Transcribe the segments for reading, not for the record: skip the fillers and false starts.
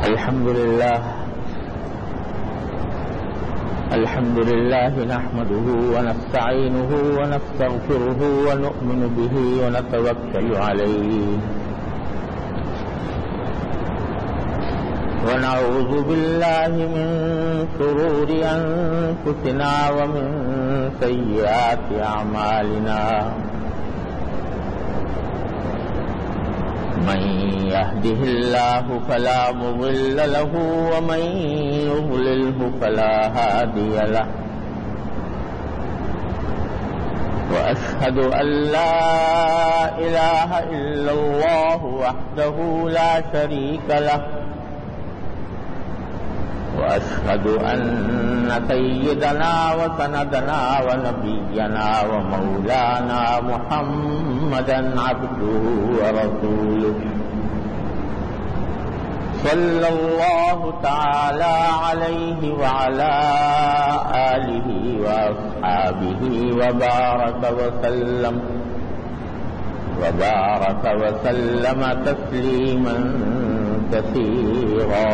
الحمد لله نحمده ونستعينه ونستغفره ونؤمن به ونتوكل عليه ونعوذ بالله من شرور أنفسنا ومن سيئات أعمالنا من يهده الله فلا مضل له ومن يضلله فلا هادي له وأشهد أن لا إله إلا الله وحده لا شريك له وأشهد أن سيدنا وسندنا ونبينا ومولانا محمدا عبده ورسوله صلى الله تعالى عليه وعلى آله وأصحابه وبارك وسلم تسليما كثيرا.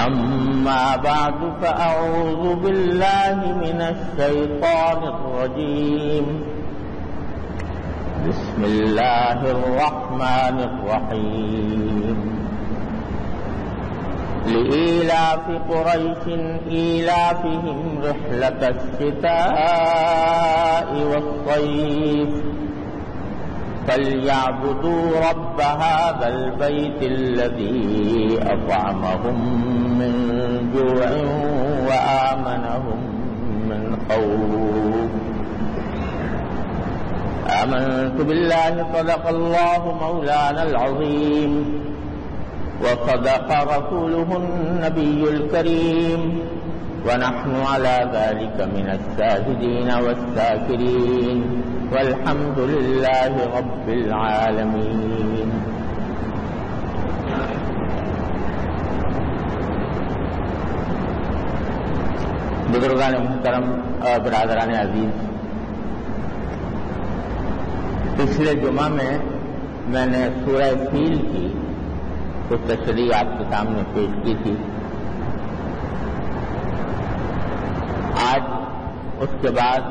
أما بعد فأعوذ بالله من الشيطان الرجيم. بسم الله الرحمن الرحيم. لإيلاف قريش إيلافهم رحلة الشتاء والصيف فليعبدوا رب هذا البيت الذي أطعمهم من جوع وآمنهم من خوف. آمنت بالله صدق الله مولانا العظيم وصدق رسوله النبي الكريم ونحن على ذلك من الشاهدين والشاكرين والحمد لله رب العالمين. بزرگان محترم اور برادران عزیز، پچھلے جمعہ میں نے سورہ فیل کی کچھ تشریح آپ کے سامنے پیش کی تھی. آج اس کے بعد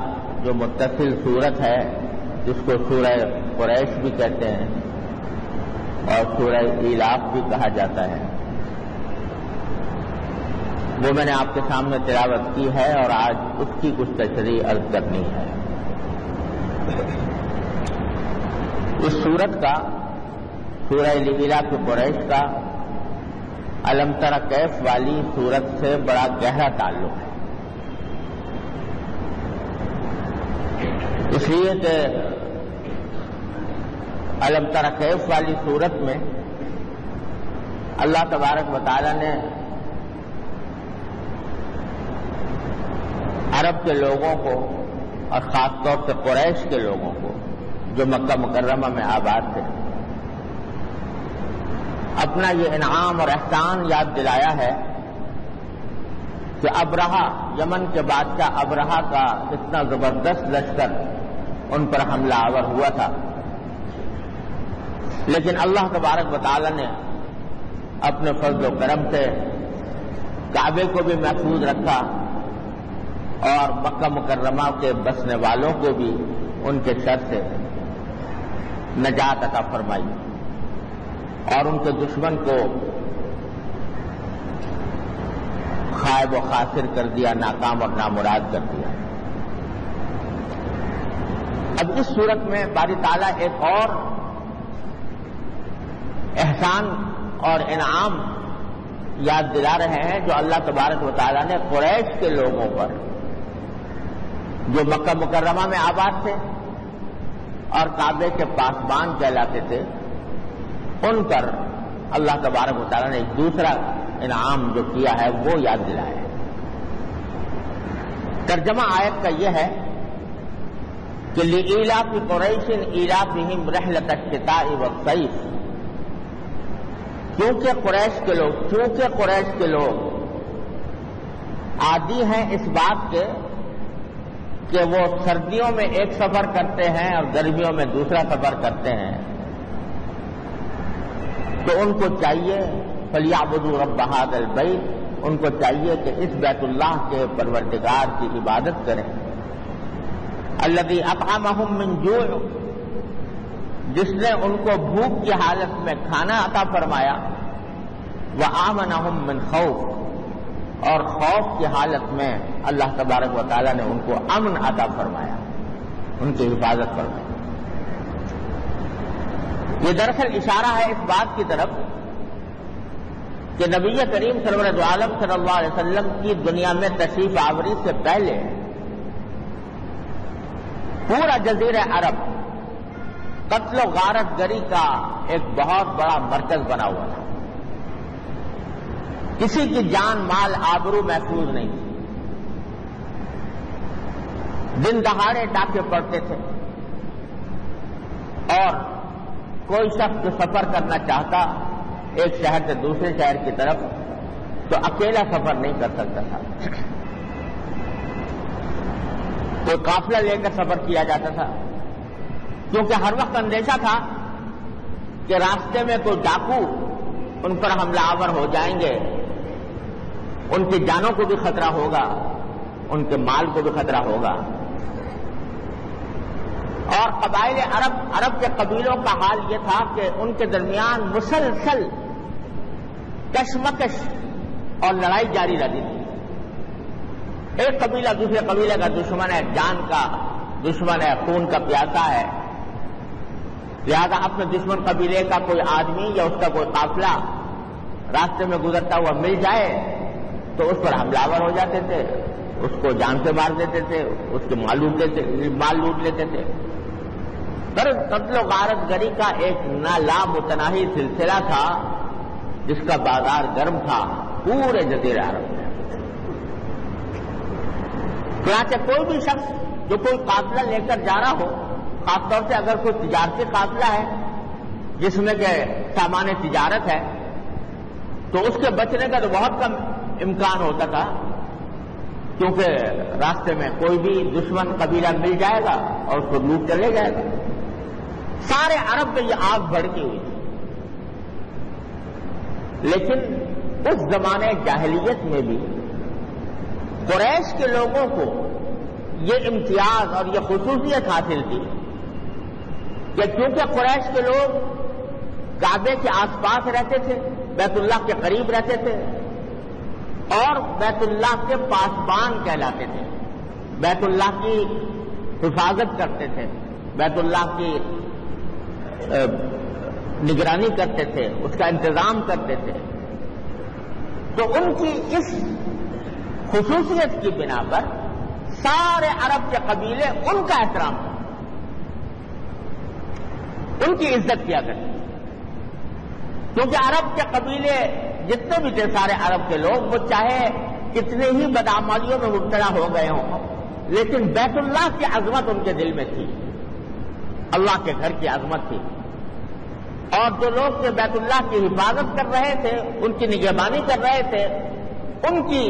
جو متصل صورت ہے جس کو سورہ قریش بھی کہتے ہیں اور سورہ ایلاف بھی کہا جاتا ہے، وہ میں نے آپ کے سامنے تلاوت کی ہے اور آج اس کی کچھ تشریح عرض کرنی ہے. اس سورت کا، سورہ ایلاف قریش کا الم تر کیف والی سورت سے بڑا گہرا تعلق ہے، اس لیے کہ الم تر کیف والی صورت میں اللہ تبارک و تعالی نے عرب کے لوگوں کو اور خاص طور سے قریش کے لوگوں کو جو مکہ مکرمہ میں آباد تھے اپنا یہ انعام اور احسان یاد دلایا ہے کہ ابرہہ، یمن کے بادشاہ ابرہہ کا اتنا زبردست لشکر ان پر حملہ آور ہوا تھا، لیکن اللہ تبارک و تعالی نے اپنے فضل و کرم سے کعبے کو بھی محفوظ رکھا اور مکہ مکرمہ کے بسنے والوں کو بھی ان کے شر سے نجات عطا فرمائی اور ان کے دشمن کو خائب و خاسر کر دیا، ناکام اور نامراد کر دیا. اب اس صورت میں باری تعالیٰ ایک اور احسان اور انعام یاد دلا رہے ہیں جو اللہ تبارک و تعالیٰ نے قریش کے لوگوں پر جو مکہ مکرمہ میں آباد تھے اور کعبے کے پاسبان کہلاتے تھے، ان پر اللہ تبارک و تعالیٰ نے ایک دوسرا انعام جو کیا ہے وہ یاد دلایا ہے. ترجمہ آیت کا یہ ہے کہ لإیلاف قریش ایلافہم رحلۃ الشتاء والصیف. چونکہ قریش کے لوگ عادی ہیں اس بات کے کہ وہ سردیوں میں ایک سفر کرتے ہیں اور گرمیوں میں دوسرا سفر کرتے ہیں، تو ان کو چاہیے فَلْيَعْبُدُوا رَبَّ هَذَا الْبَيْتِ، ان کو چاہیے کہ اس بیت اللہ کے پروردگار کی عبادت کریں، الَّذِي أَطْعَمَهُم مِّن جُوعٍ، جس نے ان کو بھوک کی حالت میں کھانا عطا فرمایا، وَآمَنَهُم مِّن خَوْفٍ، اور خوف کی حالت میں اللہ تبارک و تعالیٰ نے ان کو امن عطا فرمایا، ان کی حفاظت فرمائی۔ یہ دراصل اشارہ ہے اس بات کی طرف کہ نبی کریم سرور عالم صلی اللہ علیہ وسلم کی دنیا میں تشریف آوری سے پہلے پورا جزیرہ عرب قتل و غارت گری کا ایک بہت بڑا مرکز بنا ہوا تھا، کسی کی جان مال آبرو محفوظ نہیں تھی، دن دہاڑے ڈاکے پڑتے تھے، اور کوئی شخص جو سفر کرنا چاہتا ایک شہر سے دوسرے شہر کی طرف تو اکیلا سفر نہیں کر سکتا تھا، کوئی قافلہ لے کر سفر کیا جاتا تھا، کیونکہ ہر وقت اندیشہ تھا کہ راستے میں کوئی ڈاکو ان پر حملہ آور ہو جائیں گے، ان کی جانوں کو بھی خطرہ ہوگا، ان کے مال کو بھی خطرہ ہوگا۔ اور قبائل عرب کے قبیلوں کا حال یہ تھا کہ ان کے درمیان مسلسل کشمکش اور لڑائی جاری رہتی تھی، ایک قبیلہ دوسرے قبیلے کا دشمن ہے، جان کا دشمن ہے، خون کا پیاسا ہے، لہذا اپنے دشمن قبیلے کا کوئی آدمی یا اس کا کوئی قافلہ راستے میں گزرتا ہوا مل جائے تو اس پر حملہ آور ہو جاتے تھے، اس کو جان سے مار دیتے تھے، اس کے مال لوٹ لیتے تھے۔ قتل و غارت گری کا ایک لامتناہی سلسلہ تھا جس کا بازار گرم تھا پورے جزیرہ عرب میں۔ چنانچہ کوئی بھی شخص جو کوئی قافلہ لے کر جا رہا ہو، خاص طور سے اگر کوئی تجارتی قافلہ ہے جس میں کہ سامان تجارت ہے، تو اس کے بچنے کا تو بہت کم امکان ہوتا تھا، کیونکہ راستے میں کوئی بھی دشمن قبیلہ مل جائے گا اور اس کو لوٹ چلے جائے گا۔ سارے عرب میں یہ آگ بھڑکی ہوئی تھی، لیکن اس زمانے جاہلیت میں بھی قریش کے لوگوں کو یہ امتیاز اور یہ خصوصیت حاصل تھی کہ کیونکہ قریش کے لوگ کعبے کے آس پاس رہتے تھے، بیت اللہ کے قریب رہتے تھے، اور بیت اللہ کے پاسبان کہلاتے تھے، بیت اللہ کی حفاظت کرتے تھے، بیت اللہ کی نگرانی کرتے تھے، اس کا انتظام کرتے تھے، تو ان کی اس خصوصیت کی بنا پر سارے عرب کے قبیلے ان کا احترام کرتے، ان کی عزت کیا کرتے، کیونکہ عرب کے قبیلے جتنے بھی تھے، سارے عرب کے لوگ، وہ چاہے کتنے ہی بدعمالیوں میں مبتلا ہو گئے ہوں، لیکن بیت اللہ کی عظمت ان کے دل میں تھی، اللہ کے گھر کی عظمت تھی، اور جو لوگ کے بیت اللہ کی حفاظت کر رہے تھے، ان کی نگہبانی کر رہے تھے، ان کی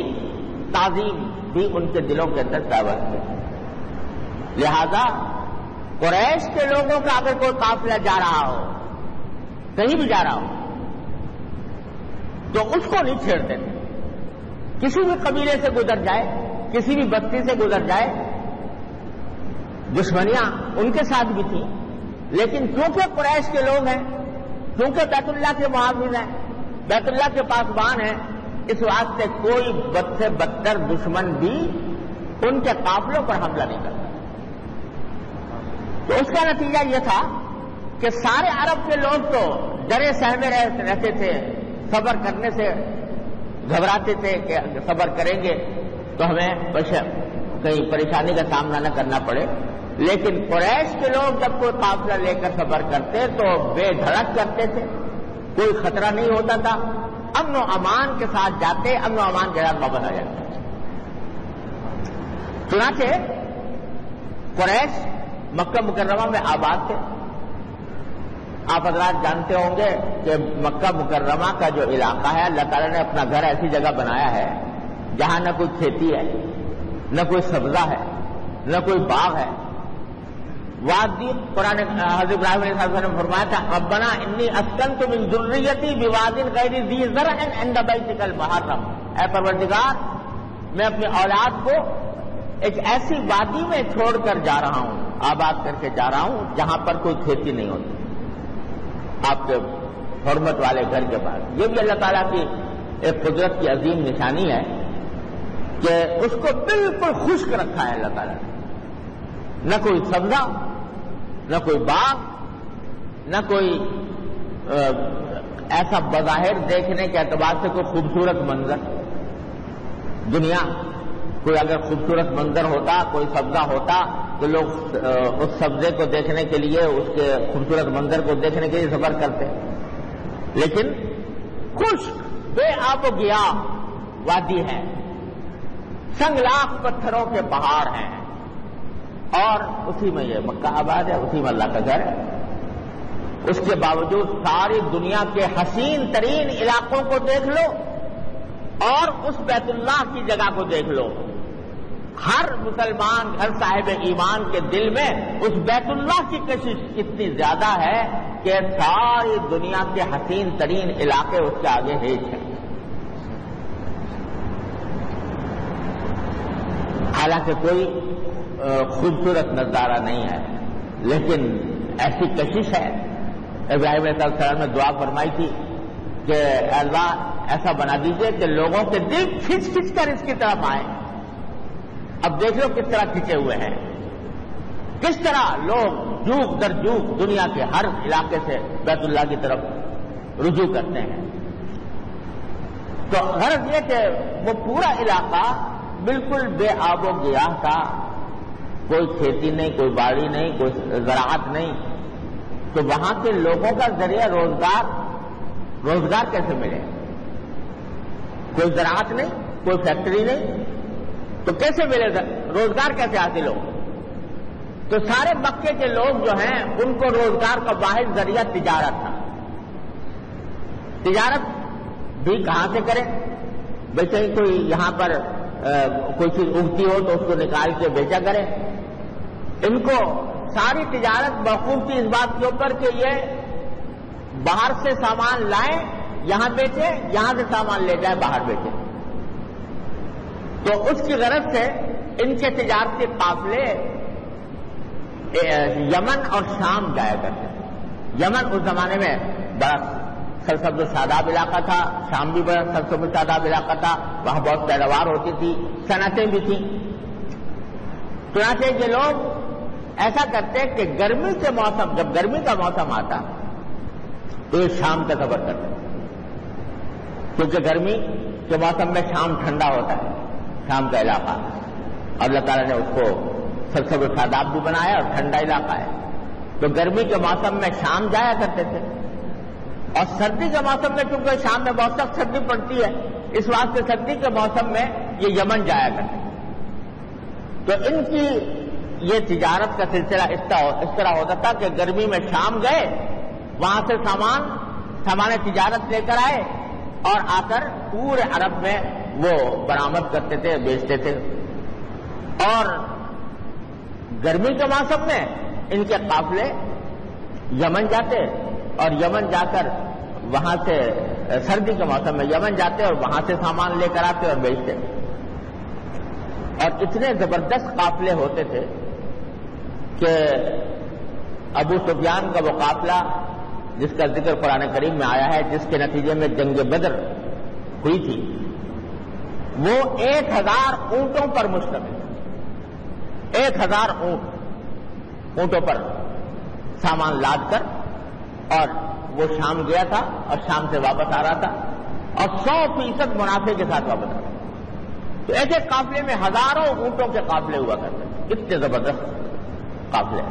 تعظیم بھی ان کے دلوں کے اندر دعوت تھی۔ لہذا قریش کے لوگوں کا اگر کوئی قافلہ جا رہا ہو، کہیں بھی جا رہا ہو، تو اس کو نہیں چھیڑتے تھے، کسی بھی قبیلے سے گزر جائے، کسی بھی بستی سے گزر جائے، دشمنیاں ان کے ساتھ بھی تھیں، لیکن کیونکہ قریش کے لوگ ہیں، کیونکہ بیت اللہ کے محافظ ہیں، بیت اللہ کے پاسبان ہیں، اس واسطے کوئی بد سے بدتر دشمن بھی ان کے قافلوں پر حملہ نہیں کرتا۔ تو اس کا نتیجہ یہ تھا کہ سارے عرب کے لوگ تو ڈرے سہمے رہتے تھے، صبر کرنے سے گھبراتے تھے کہ صبر کریں گے تو ہمیں کہیں پریشانی کا سامنا نہ کرنا پڑے، لیکن قریش کے لوگ جب کوئی قافلہ لے کر سفر کرتے تو بے دھڑک کرتے تھے، کوئی خطرہ نہیں ہوتا تھا، امن و امان کے ساتھ جاتے، امن و امان کے ساتھ واپس آ جاتے۔ چنانچہ قریش مکہ مکرمہ میں آباد تھے۔ آپ حضرات جانتے ہوں گے کہ مکہ مکرمہ کا جو علاقہ ہے، اللہ تعالیٰ نے اپنا گھر ایسی جگہ بنایا ہے جہاں نہ کوئی کھیتی ہے، نہ کوئی سبزہ ہے، نہ کوئی باغ ہے، وادی قرآن حضرت ابراہیم علیہ السلام نے فرمایا تھا ربنا انی اسکنت من ذریتی بواد غیر ذی زرع عند بیتک المحرم، اے پروردگار میں اپنی اولاد کو ایک ایسی وادی میں چھوڑ کر جا رہا ہوں، آباد کر کے جا رہا ہوں جہاں پر کوئی کھیتی نہیں ہوتی، آپ کے حرمت والے گھر کے پاس۔ یہ بھی اللہ تعالیٰ کی ایک قدرت کی عظیم نشانی ہے کہ اس کو بالکل خشک رکھا ہے اللہ تعالیٰ نے، نہ کوئی سبزہ، نہ کوئی باغ، نہ کوئی ایسا بظاہر دیکھنے کے اعتبار سے کوئی خوبصورت منظر۔ دنیا کوئی اگر خوبصورت منظر ہوتا، کوئی سبزہ ہوتا تو لوگ اس سبزے کو دیکھنے کے لیے، اس کے خوبصورت منظر کو دیکھنے کے لیے سفر کرتے، لیکن خشک بے آب و گیا وادی ہے، سنگلاخ پتھروں کے پہاڑ ہیں، اور اسی میں یہ مکہ آباد ہے، اسی میں اللہ کا گھر ہے۔ اس کے باوجود ساری دنیا کے حسین ترین علاقوں کو دیکھ لو اور اس بیت اللہ کی جگہ کو دیکھ لو، ہر مسلمان، ہر صاحب ایمان کے دل میں اس بیت اللہ کی کشش اتنی زیادہ ہے کہ ساری دنیا کے حسین ترین علاقے اس کے آگے ہیچ ہیں۔ حالانکہ کوئی خوبصورت نظارہ نہیں ہے، لیکن ایسی کشش ہے۔ ابراہیم علیہ السلام نے دعا فرمائی تھی کہ اللہ ایسا بنا دیجئے کہ لوگوں کے دل کھچ کھچ کر اس کی طرف آئیں۔ اب دیکھ لو کس طرح کھچے ہوئے ہیں، کس طرح لوگ جوک در جوک دنیا کے ہر علاقے سے بیت اللہ کی طرف رجوع کرتے ہیں۔ تو غرض یہ کہ وہ پورا علاقہ بالکل بے آب و گیاہ تھا، کوئی کھیتی نہیں، کوئی باڑی نہیں، کوئی زراعت نہیں، تو وہاں کے لوگوں کا ذریعہ روزگار کیسے ملے؟ کوئی زراعت نہیں، کوئی فیکٹری نہیں، تو کیسے ملے روزگار، کیسے حاصل ہو؟ تو سارے مکے کے لوگ جو ہیں ان کو روزگار کا واحد ذریعہ تجارت تھا۔ تجارت بھی کہاں سے کریں؟ بھئی کہیں کوئی یہاں پر کوئی چیز اگتی ہو تو اس کو نکال کے بیچا کرے۔ ان کو ساری تجارت موقوف تھی اس بات کے اوپر کہ یہ باہر سے سامان لائیں یہاں بیچیں، یہاں سے سامان لے جائیں باہر بیچیں۔ تو اس کی غرض سے ان کے تجارتی قافلے یمن اور شام جایا کرتے تھے۔ یمن اس زمانے میں بڑا سرسبز و شاداب علاقہ تھا، شام بھی بڑا سرسبز و شاداب علاقہ تھا، وہاں بہت پیداوار ہوتی تھی، صنعتیں بھی تھیں۔ چنانچہ یہ لوگ ایسا کرتے کہ گرمی کے موسم، جب گرمی کا موسم آتا تو یہ شام کا سفر کرتے، کیونکہ گرمی کے موسم میں شام ٹھنڈا ہوتا ہے، شام کا علاقہ، اور اللہ تعالیٰ نے اس کو سرسبز و شاداب بھی بنایا اور ٹھنڈا علاقہ ہے، تو گرمی کے موسم میں شام جایا کرتے تھے۔ اور سردی کے موسم میں چونکہ شام میں بہت سخت سردی پڑتی ہے، اس واسطے سردی کے موسم میں یہ یمن جایا کرتے ہیں۔ تو ان کی یہ تجارت کا سلسلہ اس طرح ہوتا تھا کہ گرمی میں شام گئے، وہاں سے سامان تجارت لے کر آئے اور آ کر پورے عرب میں وہ برآمد کرتے تھے، بیچتے تھے۔ اور گرمی کے موسم میں ان کے قافلے یمن جاتے اور یمن جا کر وہاں سے سردی کے موسم میں یمن جاتے اور وہاں سے سامان لے کر آتے اور بیچتے۔ اور اتنے زبردست قافلے ہوتے تھے کہ ابو سفیان کا وہ قافلہ جس کا ذکر قرآن کریم میں آیا ہے، جس کے نتیجے میں جنگ بدر ہوئی تھی، وہ 1000 اونٹوں پر مشتمل، 1000 اونٹوں پر سامان لاد کر، اور وہ شام گیا تھا اور شام سے واپس آ رہا تھا اور 100% منافع کے ساتھ واپس آ رہا تھا۔ تو ایسے قافلے میں ہزاروں اونٹوں کے قافلے ہوا کرتے تھے، اتنے زبردست قافلے،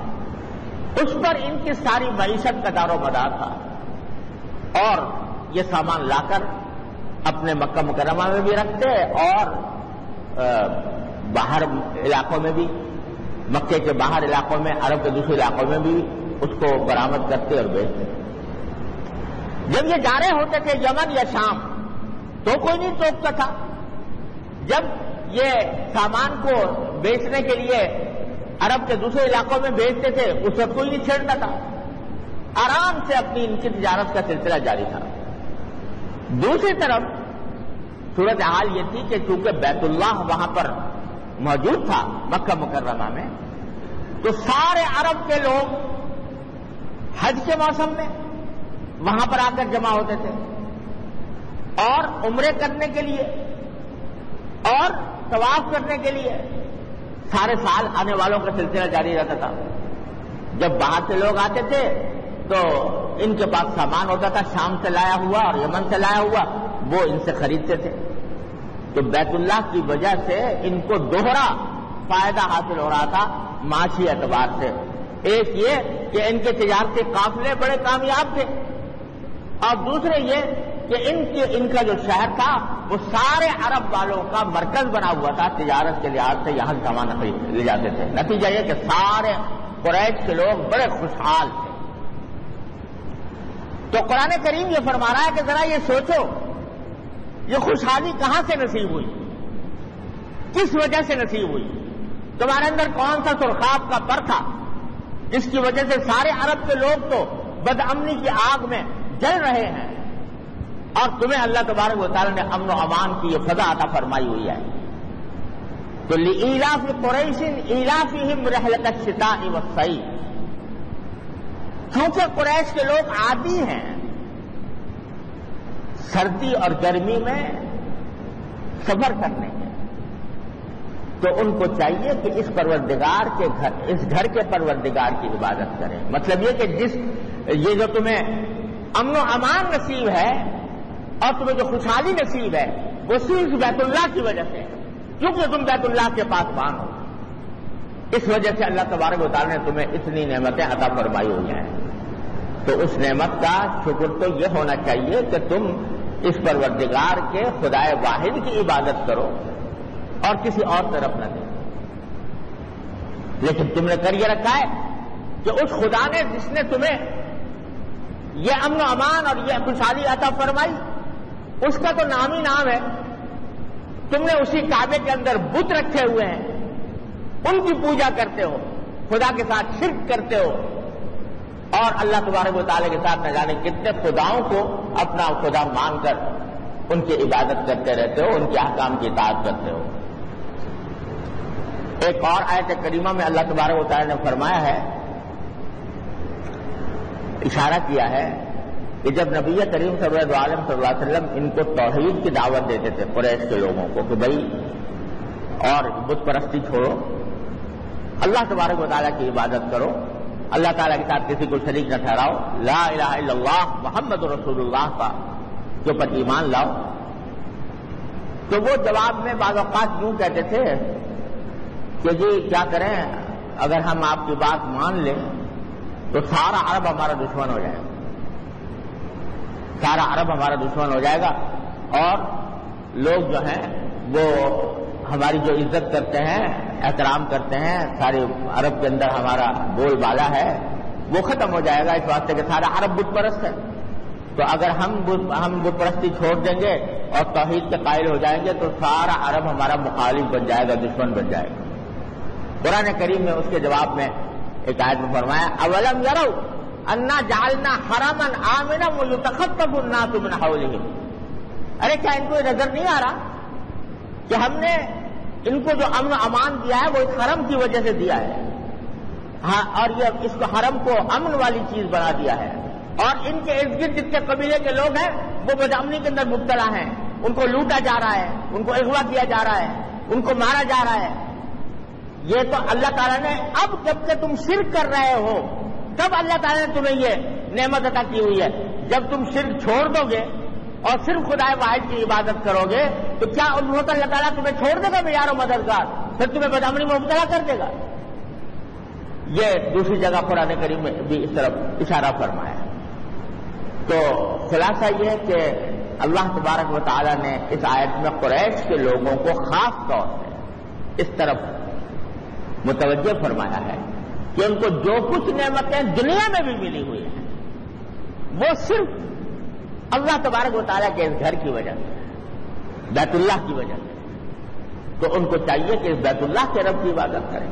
اس پر ان کی ساری معیشت کا دار و مدار تھا۔ اور یہ سامان لا کر اپنے مکہ مکرمہ میں بھی رکھتے اور باہر علاقوں میں بھی، مکے کے باہر علاقوں میں، عرب کے دوسرے علاقوں میں بھی اس کو برآمد کرتے اور بیچتے۔ جب یہ جا رہے ہوتے تھے یمن یا شام تو کوئی نہیں ٹوکتا تھا، جب یہ سامان کو بیچنے کے لیے عرب کے دوسرے علاقوں میں بھیجتے تھے اس وقت کوئی نہیں چھیڑتا تھا، آرام سے اپنی ان کی تجارت کا سلسلہ جاری تھا۔ دوسری طرف صورتحال یہ تھی کہ چونکہ بیت اللہ وہاں پر موجود تھا مکہ مکرمہ میں، تو سارے عرب کے لوگ حج کے موسم میں وہاں پر آ کر جمع ہوتے تھے اور عمرے کرنے کے لیے اور طواف کرنے کے لیے سارے سال آنے والوں کا سلسلہ جاری رہتا تھا۔ جب باہر سے لوگ آتے تھے تو ان کے پاس سامان ہوتا تھا شام سے لایا ہوا اور یمن سے لایا ہوا، وہ ان سے خریدتے تھے، تو بیت اللہ کی وجہ سے ان کو دوہرا فائدہ حاصل ہو رہا تھا معاشی اعتبار سے۔ ایک یہ کہ ان کے تجارتی قافلے بڑے کامیاب تھے، اور دوسرے یہ کہ ان کا جو شہر تھا وہ سارے عرب والوں کا مرکز بنا ہوا تھا تجارت کے لحاظ سے، یہاں سامان لے جاتے تھے۔ نتیجہ یہ کہ سارے قریش کے لوگ بڑے خوشحال تھے۔ تو قرآن کریم یہ فرما رہا ہے کہ ذرا یہ سوچو یہ خوشحالی کہاں سے نصیب ہوئی، کس وجہ سے نصیب ہوئی؟ تمہارے اندر کون سا سرخاب کا پر تھا جس کی وجہ سے سارے عرب کے لوگ تو بدامنی کی آگ میں جل رہے ہیں اور تمہیں اللہ تبارک و تعالی نے امن و امان کی یہ فضا عطا فرمائی ہوئی ہے؟ تو لإیلاف قریش ایلافہم رحلۃ الشتاء والصیف، کیونکہ قریش کے لوگ عادی ہیں سردی اور گرمی میں سفر کرنے کے، تو ان کو چاہیے کہ اس پروردگار کے گھر، اس گھر کے پروردگار کی عبادت کریں۔ مطلب یہ کہ یہ جو تمہیں امن و امان نصیب ہے اور تمہیں جو خوشحالی نصیب ہے وہ صرف بیت اللہ کی وجہ سے ہے، کیونکہ تم بیت اللہ کے پاسبان ہو، اس وجہ سے اللہ تبارک و تعالی نے تمہیں اتنی نعمتیں عطا فرمائی ہوئی ہیں۔ تو اس نعمت کا شکر تو یہ ہونا چاہیے کہ تم اس پروردگار کے خدائے واحد کی عبادت کرو اور کسی اور طرف نہ دیں۔ لیکن تم نے کر یہ رکھا ہے کہ اس خدا نے جس نے تمہیں یہ امن و امان اور یہ خوشحالی عطا فرمائی اس کا تو نام ہی نام ہے، تم نے اسی کعبے کے اندر بت رکھے ہوئے ہیں، ان کی پوجا کرتے ہو، خدا کے ساتھ شرک کرتے ہو اور اللہ تبارک و تعالیٰ کے ساتھ نہ جانے کتنے خداؤں کو اپنا خدا مان کر ان کی عبادت کرتے رہتے ہو، ان کے احکام کی اطاعت کرتے ہو۔ ایک اور آیت کریمہ میں اللہ تبارک و تعالیٰ نے فرمایا ہے، اشارہ کیا ہے کہ جب نبی کریم صلی اللہ علیہ وسلم ان کو توحید کی دعوت دیتے تھے قریش کے لوگوں کو کہ بھائی اور بت پرستی چھوڑو، اللہ تبارک و تعالیٰ کی عبادت کرو، اللہ تعالیٰ کے ساتھ کسی کو شریک نہ ٹھہراؤ، لا الہ الا اللہ محمد رسول اللہ کا کے اوپر ایمان لاؤ، تو وہ جواب میں بعض اوقات یوں کہتے تھے کہ جی کیا کریں، اگر ہم آپ کی بات مان لیں تو سارا عرب ہمارا دشمن ہو جائے گا، سارا عرب ہمارا دشمن ہو جائے گا، اور لوگ جو ہیں وہ ہماری جو عزت کرتے ہیں، احترام کرتے ہیں، سارے عرب کے اندر ہمارا بول بالا ہے وہ ختم ہو جائے گا، اس واسطے کہ سارا عرب بت پرست ہے، تو اگر ہم بت پرستی چھوڑ دیں گے اور توحید کے قائل ہو جائیں گے تو سارا عرب ہمارا مخالف بن جائے گا، دشمن بن جائے گا۔ قرآن کریم میں اس کے جواب میں ایک آیت میں فرمایا اولم یروا انا جعلنا حرما آمنا ویتخطف الناس من حولهم، ارے کیا ان کو یہ نظر نہیں آ رہا کہ ہم نے ان کو جو امن و امان دیا ہے وہ اس حرم کی وجہ سے دیا ہے، ہاں، اور یہ اس کو حرم کو امن والی چیز بنا دیا ہے، اور ان کے ارد گرد جتنے قبیلے کے لوگ ہیں وہ بدامنی کے اندر مبتلا ہیں، ان کو لوٹا جا رہا ہے، ان کو اغوا کیا جا رہا ہے، ان کو مارا جا رہا ہے۔ یہ تو اللہ تعالیٰ نے اب جب کہ تم شرک کر رہے ہو تب اللہ تعالیٰ نے تمہیں یہ نعمت عطا کی ہوئی ہے، جب تم شرک چھوڑ دو گے اور صرف خدائے واحد کی عبادت کرو گے تو کیا اللہ تعالیٰ تمہیں چھوڑ دے گا معیار و مددگار، پھر تمہیں بدامنی میں مبتلا کر دے گا؟ یہ دوسری جگہ قرآن کریم میں بھی اس طرف اشارہ فرمایا ہے۔ تو خلاصہ یہ ہے کہ اللہ تبارک و تعالیٰ نے اس آیت میں قریش کے لوگوں کو خاص طور سے اس طرف متوجہ فرمایا ہے کہ ان کو جو کچھ نعمتیں دنیا میں بھی ملی ہوئی ہیں وہ صرف اللہ تبارک و تعالیٰ کے اس گھر کی وجہ سے، بیت اللہ کی وجہ سے، تو ان کو چاہیے کہ اس بیت اللہ کے رب کی عبادت کریں۔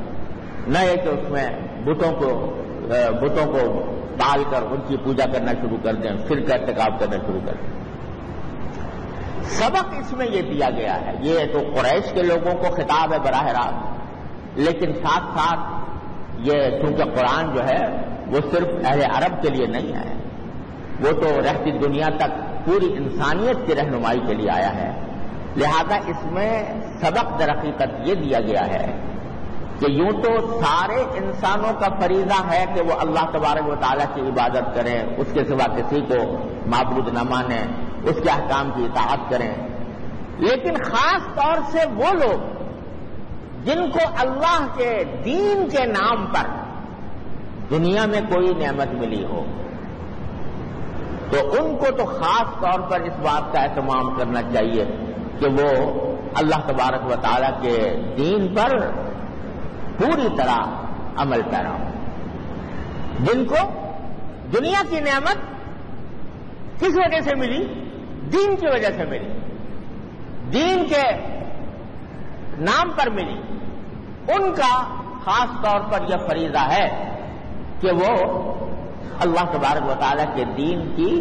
نہ یہ کہ اس میں بتوں کو ڈال کر ان کی پوجا کرنا شروع کر دیں، شرک کا ارتکاب کرنا شروع کر دیں۔ سبق اس میں یہ دیا گیا ہے، یہ تو قریش کے لوگوں کو خطاب ہے براہ راست، لیکن ساتھ ساتھ یہ چونکہ قرآن جو ہے وہ صرف اہل عرب کے لیے نہیں ہے، وہ تو رہتی دنیا تک پوری انسانیت کی رہنمائی کے لیے آیا ہے، لہذا اس میں سبق در حقیقت یہ دیا گیا ہے کہ یوں تو سارے انسانوں کا فریضہ ہے کہ وہ اللہ تبارک و تعالیٰ کی عبادت کریں، اس کے سوا کسی کو معبود نہ مانیں، اس کے احکام کی اطاعت کریں، لیکن خاص طور سے وہ لوگ جن کو اللہ کے دین کے نام پر دنیا میں کوئی نعمت ملی ہو تو ان کو تو خاص طور پر اس بات کا اہتمام کرنا چاہیے کہ وہ اللہ تبارک و تعالیٰ کے دین پر پوری طرح عمل پیرا ہو۔ جن کو دنیا کی نعمت کس وجہ سے ملی؟ دین کی وجہ سے ملی، دین کے نام پر ملی، ان کا خاص طور پر یہ فریضہ ہے کہ وہ اللہ تبارک و تعالیٰ کے دین کی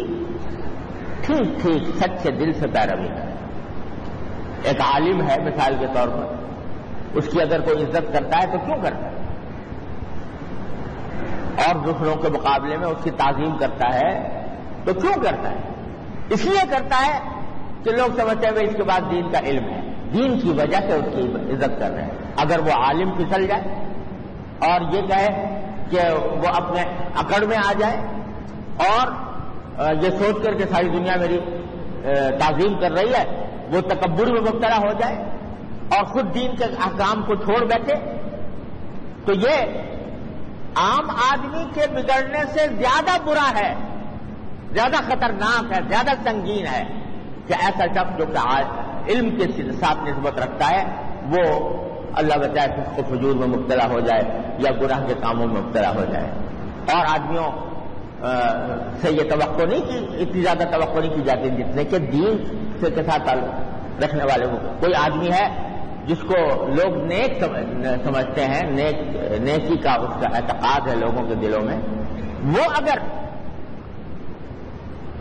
ٹھیک ٹھیک سچے دل سے پیروی کرے۔ ایک عالم ہے مثال کے طور پر، اس کی اگر کوئی عزت کرتا ہے تو کیوں کرتا ہے؟ اور دوسروں کے مقابلے میں اس کی تعظیم کرتا ہے تو کیوں کرتا ہے؟ اس لیے کرتا ہے کہ لوگ سمجھتے ہیں اس کے بعد دین کا علم ہے، دین کی وجہ سے اس کی عزت کر رہے ہیں۔ اگر وہ عالم پھسل جائے اور یہ کہے کہ وہ اپنے اکڑ میں آ جائے اور یہ سوچ کر کہ ساری دنیا میری تعظیم کر رہی ہے، وہ تکبر میں مبتلا ہو جائے اور خود دین کے احکام کو چھوڑ بیٹھے، تو یہ عام آدمی کے بگڑنے سے زیادہ برا ہے، زیادہ خطرناک ہے، زیادہ سنگین ہے کہ ایسا شخص جو کہ علم کے ساتھ نسبت رکھتا ہے وہ اللہ بچائے فسق و فجور میں مبتلا ہو جائے یا گناہ کے کاموں میں مبتلا ہو جائے۔ اور آدمیوں سے یہ توقع نہیں کی، اتنی زیادہ توقع نہیں کی جاتی جتنے کہ دین سے کے ساتھ تعلق رکھنے والے ہو۔ کوئی آدمی ہے جس کو لوگ نیک سمجھتے ہیں، نیکی کا اس کا اعتقاد ہے لوگوں کے دلوں میں، وہ اگر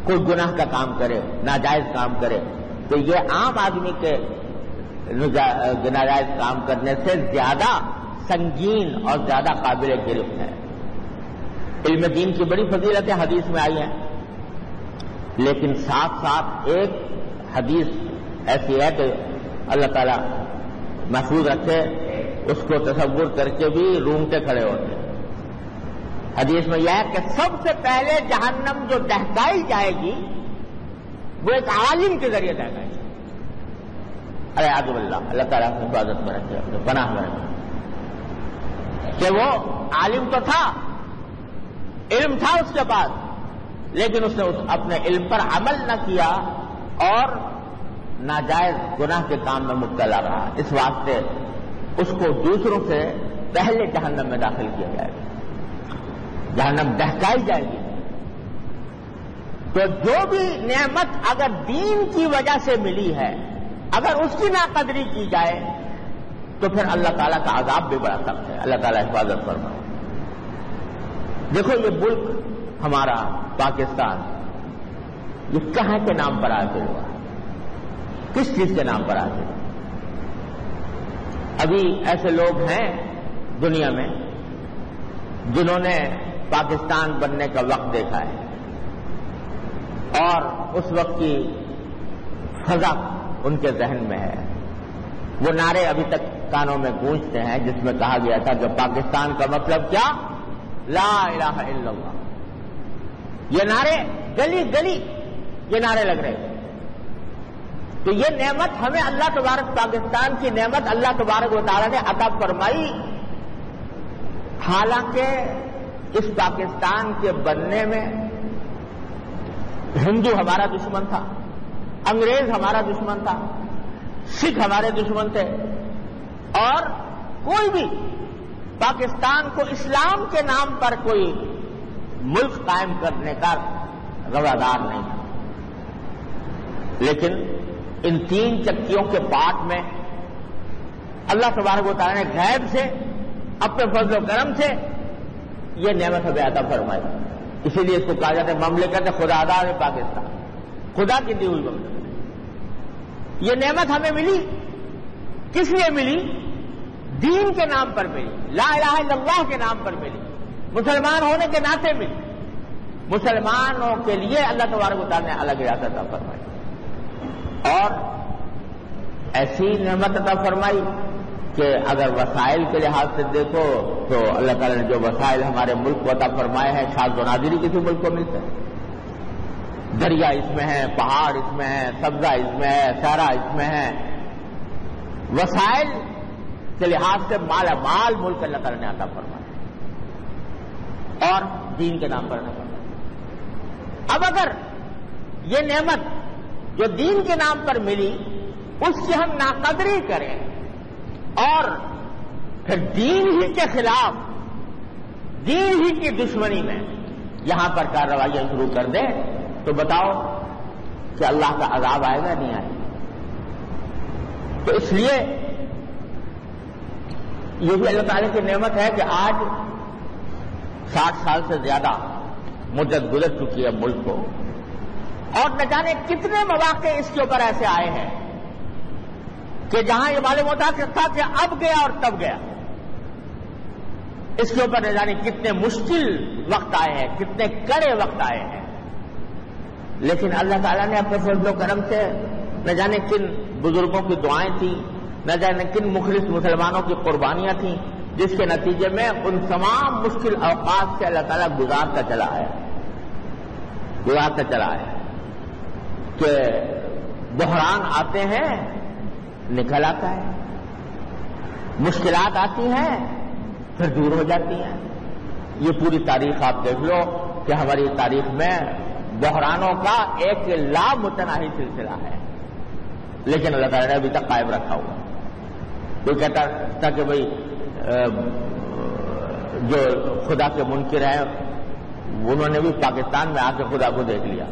کوئی گناہ کا کام کرے، ناجائز کام کرے، تو یہ عام آدمی کے ناجائز کام کرنے سے زیادہ سنگین اور زیادہ قابل گرفت ہے۔ علم دین کی بڑی فضیلتیں حدیث میں آئی ہیں، لیکن ساتھ ساتھ ایک حدیث ایسی ہے کہ اللہ تعالیٰ محفوظ رکھے، اس کو تصور کر کے بھی رونگٹے کھڑے ہوتے ہیں۔ حدیث میں یہ ہے کہ سب سے پہلے جہنم جو دہکائی جائے گی وہ ایک عالم کے ذریعے دہکائی جائے گی۔ اعوذ باللہ، اللہ تعالیٰ کی حفاظت میں رکھے، اپنے پناہ میں رکھے، کہ وہ عالم تو تھا، علم تھا اس کے پاس، لیکن اس نے اپنے علم پر عمل نہ کیا اور ناجائز گناہ کے کام میں مبتلا رہا، اس واسطے اس کو دوسروں سے پہلے جہنم میں داخل کیا جائے گا، جہنم دہکائی جائے گی۔ تو جو بھی نعمت اگر دین کی وجہ سے ملی ہے، اگر اس کی ناقدری کی جائے تو پھر اللہ تعالیٰ کا عذاب بھی بڑا سخت ہے۔ اللہ تعالیٰ حفاظت فرمائے۔ دیکھو یہ ملک ہمارا پاکستان، یہ کہاں کے نام پر حاصل ہوا؟ کس چیز کے نام پر حاصل ہوا؟ ابھی ایسے لوگ ہیں دنیا میں جنہوں نے پاکستان بننے کا وقت دیکھا ہے اور اس وقت کی فضا ان کے ذہن میں ہے۔ وہ نعرے ابھی تک کانوں میں گونجتے ہیں جس میں کہا گیا تھا کہ پاکستان کا مطلب کیا؟ لا الہ الا اللہ۔ یہ نعرے گلی گلی یہ نعرے لگ رہے ہیں۔ تو یہ نعمت ہمیں اللہ تبارک، پاکستان کی نعمت اللہ تبارک و تعالیٰ نے عطا فرمائی، حالانکہ اس پاکستان کے بننے میں ہندو ہمارا دشمن تھا، انگریز ہمارا دشمن تھا، سکھ ہمارے دشمن تھے، اور کوئی بھی پاکستان کو اسلام کے نام پر کوئی ملک قائم کرنے کا روادار نہیں تھا۔ لیکن ان تین چکیوں کے پاٹ میں اللہ تبارک و تعالیٰ نے غیب سے اپنے فضل و کرم سے یہ نعمت ہمیں عطا فرمائی. اسی لیے اس کو کہا جاتا ہے مملکت خدا دار پاکستان، خدا کی دی ہوئی مملکت. یہ نعمت ہمیں ملی کس لیے ملی؟ دین کے نام پر ملی، لا الہ الا اللہ کے نام پر ملی، مسلمان ہونے کے ناطے ملی. مسلمانوں کے لیے اللہ تبارک و تعالیٰ نے الگ ریاست عطا فرمائی اور ایسی نعمت عطا فرمائی کہ اگر وسائل کے لحاظ سے دیکھو تو اللہ تعالیٰ نے جو وسائل ہمارے ملک کو عطا فرمائے ہیں شاذ و نادر کسی ملک کو ملتے ہیں. دریا اس میں ہے، پہاڑ اس میں ہے، سبزہ اس میں ہے، صحرا اس میں ہے. وسائل کے لحاظ سے مالا مال ملک اللہ تعالیٰ نے عطا فرمایا اور دین کے نام پر عطا فرمایا. اب اگر یہ نعمت جو دین کے نام پر ملی اس کی ہم ناقدری کریں اور پھر دین ہی کے خلاف، دین ہی کی دشمنی میں یہاں پر کارروائیاں شروع کر دیں تو بتاؤ کہ اللہ کا عذاب آئے گا نہیں آئے گا؟ تو اس لیے یہ بھی اللہ تعالیٰ کی نعمت ہے کہ آج 60 سال سے زیادہ مدت گزر چکی ہے ملک کو اور نہ جانے کتنے مواقع اس کے اوپر ایسے آئے ہیں کہ جہاں یہ معلوم ہوتا تھا کہ اب گیا اور تب گیا. اس کے اوپر نہ جانے کتنے مشکل وقت آئے ہیں، کتنے کڑے وقت آئے ہیں، لیکن اللہ تعالیٰ نے اپنے فضل و کرم سے نہ جانے کن بزرگوں کی دعائیں تھیں، نہ جانے کن مخلص مسلمانوں کی قربانیاں تھیں، جس کے نتیجے میں ان تمام مشکل اوقات سے اللہ تعالیٰ گزارتا چلا آیا کہ بحران آتے ہیں نکل آتا ہے، مشکلات آتی ہیں پھر دور ہو جاتی ہیں. یہ پوری تاریخ آپ دیکھ لو کہ ہماری تاریخ میں بحرانوں کا ایک لامتناہی سلسلہ ہے، لیکن اللہ تعالیٰ نے ابھی تک قائم رکھا ہوا. کوئی کہتا تھا کہ بھائی جو خدا کے منکر ہیں انہوں نے بھی پاکستان میں آ کے خدا کو دیکھ لیا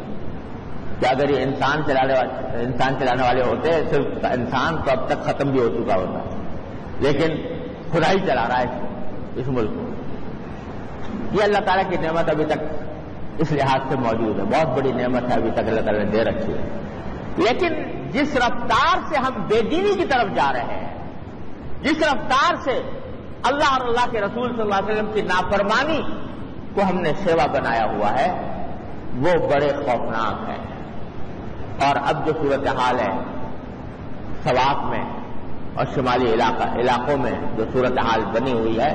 کہ اگر یہ انسان چلانے والے ہوتے صرف انسان تو اب تک ختم بھی ہو چکا ہوتا، لیکن خدا ہی چلا رہا ہے اس ملک کو. یہ اللہ تعالیٰ کی نعمت ابھی تک اس لحاظ سے موجود ہے، بہت بڑی نعمت ہے ابھی تک اللہ تعالیٰ نے دے رکھی ہے. لیکن جس رفتار سے ہم بے دینی کی طرف جا رہے ہیں، جس رفتار سے اللہ اور اللہ کے رسول صلی اللہ علیہ وسلم کی نافرمانی کو ہم نے سیوا بنایا ہوا ہے، وہ بڑے خوفناک ہیں. اور اب جو صورتحال ہے سوات میں اور شمالی علاقوں میں جو صورتحال بنی ہوئی ہے،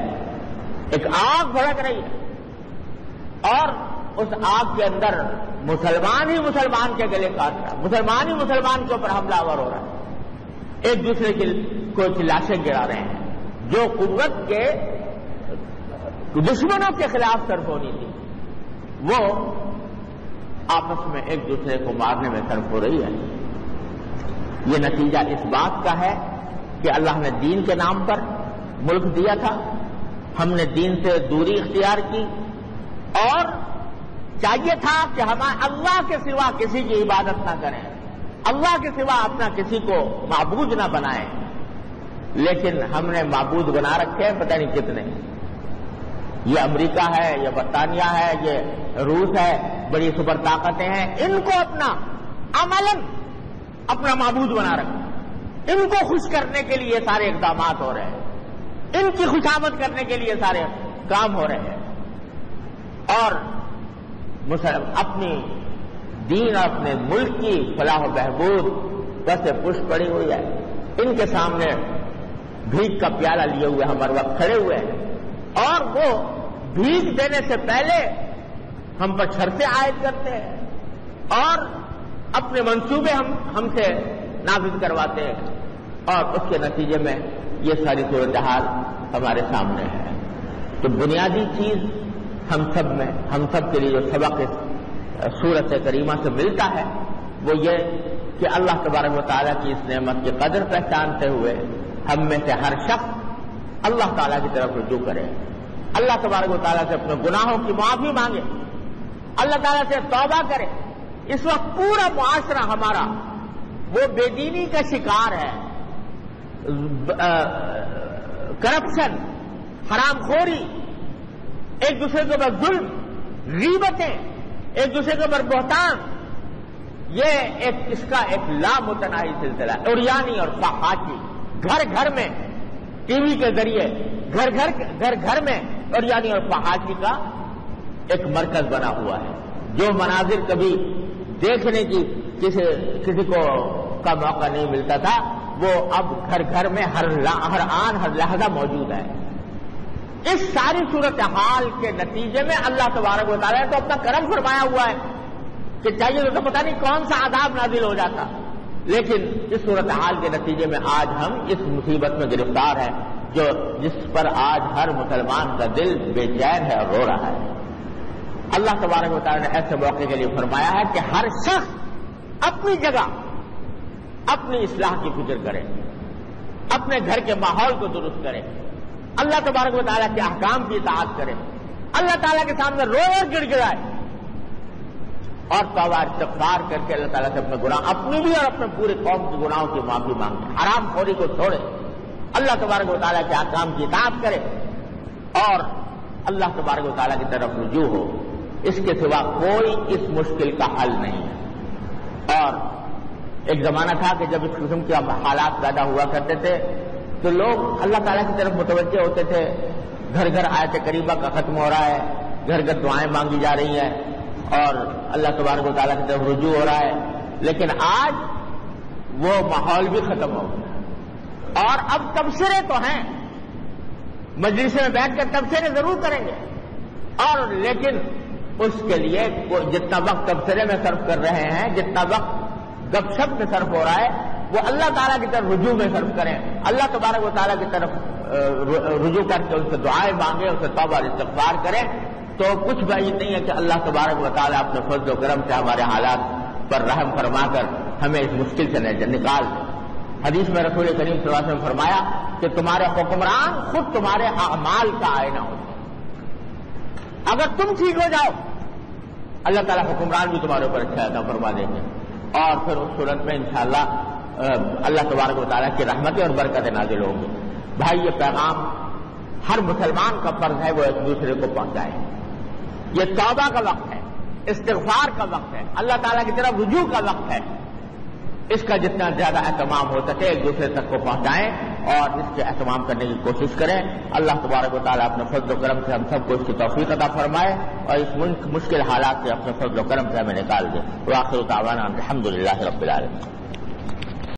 ایک آگ بھڑک رہی ہے اور اس آگ کے اندر مسلمان ہی مسلمان کے گلے کاٹ رہا ہے، مسلمان ہی مسلمان کے اوپر حملہ آور ہو رہا ہے، ایک دوسرے کو لاشیں گرا رہے ہیں. جو قوت کے دشمنوں کے خلاف صرف ہونی تھی وہ آپس میں ایک دوسرے کو مارنے میں صرف ہو رہی ہے. یہ نتیجہ اس بات کا ہے کہ اللہ نے دین کے نام پر ملک دیا تھا، ہم نے دین سے دوری اختیار کی اور چاہیے تھا کہ ہم اللہ کے سوا کسی کی عبادت نہ کریں، اللہ کے سوا اپنا کسی کو معبود نہ بنائیں، لیکن ہم نے معبود بنا رکھے ہیں پتہ نہیں کتنے. یہ امریکہ ہے، یہ برطانیہ ہے، یہ روس ہے، بڑی سپر طاقتیں ہیں، ان کو اپنا عملاً اپنا معبود بنا رکھا. ان کو خوش کرنے کے لیے سارے اقدامات ہو رہے ہیں، ان کی خوشامد کرنے کے لیے سارے کام ہو رہے ہیں، اور اپنی دین اور اپنے ملک کی فلاح و بہبود بس پش پڑی ہوئی ہے. ان کے سامنے بھیک کا پیالہ لیے ہوئے ہم ہر وقت کھڑے ہوئے ہیں اور وہ بھیک دینے سے پہلے ہم پر شرطیں عائد کرتے ہیں اور اپنے منصوبے ہم سے نافذ کرواتے ہیں، اور اس کے نتیجے میں یہ ساری صورتحال ہمارے سامنے ہے. تو بنیادی چیز ہم سب کے لیے جو سبق اس سورت کریمہ سے ملتا ہے وہ یہ کہ اللہ تبارک و تعالیٰ کی اس نعمت کی قدر پہچانتے ہوئے ہم میں سے ہر شخص اللہ تعالیٰ کی طرف رجوع کرے، اللہ تبارک و تعالیٰ سے اپنے گناہوں کی معافی مانگے، اللہ تعالیٰ سے توبہ کرے. اس وقت پورا معاشرہ ہمارا وہ بے دینی کا شکار ہے، کرپشن حرام خوری، ایک دوسرے کے اوپر ظلم، غیبتیں، ایک دوسرے کے اوپر بہتان، یہ اس کا ایک لامتناہی سلسلہ ہے۔ عریانی اور فحاشی گھر گھر میں، ٹی وی کے ذریعے گھر گھر میں عریانی اور فحاشی کا ایک مرکز بنا ہوا ہے۔ جو مناظر کبھی دیکھنے کی کسی کو کا موقع نہیں ملتا تھا، وہ اب گھر گھر میں ہر آن ہر لحظہ موجود ہے۔ اس ساری صورتحال کے نتیجے میں اللہ تبارک و تعالیٰ نے تو اپنا کرم فرمایا ہوا ہے کہ چاہیے تو پتہ نہیں کون سا عذاب نازل ہو جاتا، لیکن اس صورتحال کے نتیجے میں آج ہم اس مصیبت میں گرفتار ہیں جس پر آج ہر مسلمان کا دل بے چین ہے اور رو رہا ہے۔ اللہ تبارک و تعالیٰ نے ایسے موقع کے لیے فرمایا ہے کہ ہر شخص اپنی جگہ اپنی اصلاح کی فکر کرے، اپنے گھر کے ماحول کو درست کرے، اللہ تبارک و تعالیٰ کے احکام کی اطاعت کرے، اللہ تعالیٰ کے سامنے روئے اور گڑ گڑائے اور توبہ استغفار کر کے اللہ تعالیٰ سے اپنے گناہ، اپنی بھی اور اپنے پورے قوم کے گناہوں کی معافی مانگے، حرام خوری کو چھوڑے، اللہ تبارک و تعالیٰ کے احکام کی اطاعت کرے اور اللہ تبارک و تعالیٰ کی طرف رجوع ہو۔ اس کے سوا کوئی اس مشکل کا حل نہیں ہے۔ اور ایک زمانہ تھا کہ جب اس قسم کے حالات پیدا ہوا کرتے تھے تو لوگ اللہ تعالیٰ کی طرف متوجہ ہوتے تھے، گھر گھر آیت کریمہ کا ختم ہو رہا ہے، گھر گھر دعائیں مانگی جا رہی ہیں اور اللہ تبارک و تعالیٰ کی طرف رجوع ہو رہا ہے، لیکن آج وہ ماحول بھی ختم ہو گیا اور اب تبصرے تو ہیں، مجلس میں بیٹھ کر تبصرے ضرور کریں گے، اور لیکن اس کے لیے جتنا وقت تبصرے میں صرف کر رہے ہیں، جتنا وقت گپ شپ میں صرف ہو رہا ہے، وہ اللہ تعالیٰ کی طرف رجوع میں صرف کریں، اللہ تبارک و تعالیٰ کی طرف رجوع کر کے ان سے دعائیں مانگیں، ان سے توبہ اور استغفار کریں، تو کچھ بعید نہیں ہے کہ اللہ تبارک و تعالیٰ اپنے فضل و کرم سے ہمارے حالات پر رحم فرما کر ہمیں اس مشکل سے نکال دیں۔ حدیث میں رسول کریم صلی اللہ علیہ وسلم فرمایا کہ تمہارے حکمران خود تمہارے اعمال کا آئینہ ہوتے ہیں، اگر تم ٹھیک ہو جاؤ اللہ تعالیٰ حکمران بھی تمہارے اوپر اچھا عطا فرما دیں گے، اور پھر اس صورت میں انشاءاللہ اللہ تبارک و تعالیٰ کی رحمتیں اور برکتیں نازل ہوں گی۔ بھائی، یہ پیغام ہر مسلمان کا فرض ہے وہ ایک دوسرے کو پہنچائے۔ یہ توبہ کا وقت ہے، استغفار کا وقت ہے، اللہ تعالیٰ کی طرف رجوع کا وقت ہے۔ اس کا جتنا زیادہ اہتمام ہو سکے ایک دوسرے تک کو پہنچائیں اور اس کے اہتمام کرنے کی کوشش کریں۔ اللہ تبارک و تعالیٰ اپنے فضل و کرم سے ہم سب کو اس کی توفیق عطا فرمائے اور اس مشکل حالات سے اپنے فضل و کرم سے ہمیں نکال دے۔ وآخر دعوانا الحمدللہ رب العالمین۔